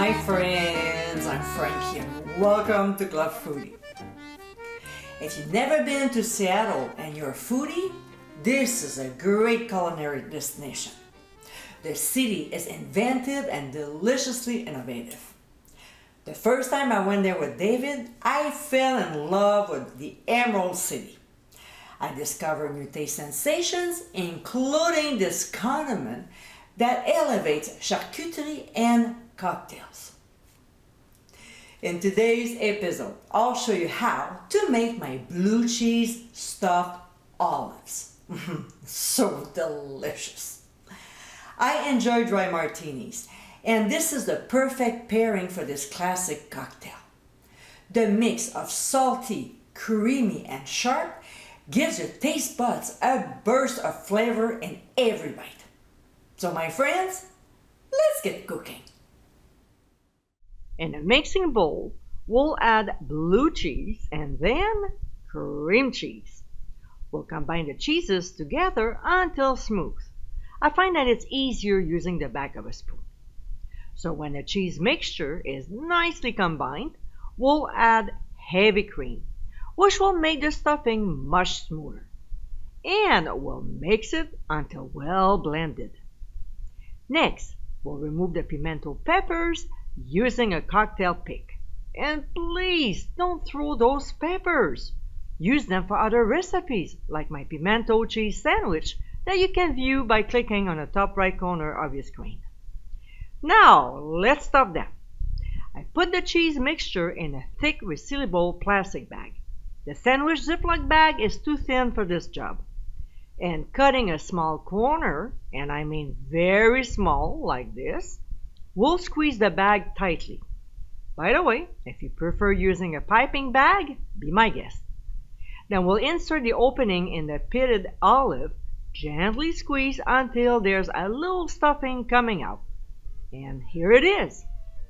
my friends, I'm Frankie and welcome to Club Foodie. If you've never been to Seattle and you're a foodie, this is a great culinary destination. The city is inventive and deliciously innovative. The first time I went there with David, I fell in love with the Emerald City. I discovered new taste sensations, including this condiment that elevates charcuterie and cocktails. In today's episode, I'll show you how to make my blue cheese stuffed olives. So delicious. I enjoy dry martinis, and this is the perfect pairing for this classic cocktail. The mix of salty, creamy, and sharp gives your taste buds a burst of flavor in every bite. So my friends, let's get cooking. In a mixing bowl, we'll add blue cheese and then cream cheese. We'll combine the cheeses together until smooth. I find that it's easier using the back of a spoon. So when the cheese mixture is nicely combined, we'll add heavy cream, which will make the stuffing much smoother. And we'll mix it until well blended. Next, we'll remove the pimento peppers using a cocktail pick. And please don't throw those peppers. Use them for other recipes like my pimento cheese sandwich that you can view by clicking on the top right corner of your screen. Now, let's stuff them. I put the cheese mixture in a thick resealable plastic bag. The sandwich Ziploc bag is too thin for this job. And cutting a small corner, and I mean very small like this, we'll squeeze the bag tightly. By the way, if you prefer using a piping bag, be my guest. Then we'll insert the opening in the pitted olive, gently squeeze until there's a little stuffing coming out. And here it is.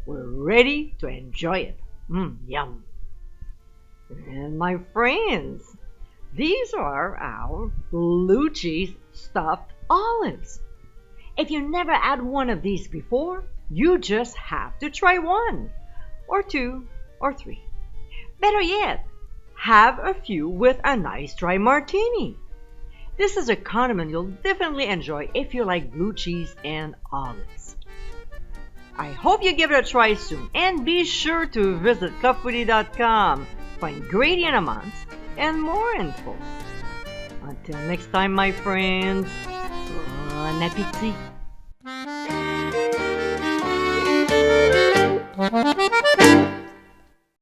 We're ready to enjoy it. Yum. And my friends, these are our blue cheese stuffed olives. If you never had one of these before, you just have to try one, or two, or three. Better yet, have a few with a nice dry martini. This is a condiment you'll definitely enjoy if you like blue cheese and olives. I hope you give it a try soon, and be sure to visit clubfoodie.com for ingredient amounts and more info. Until next time, my friends, bon appétit!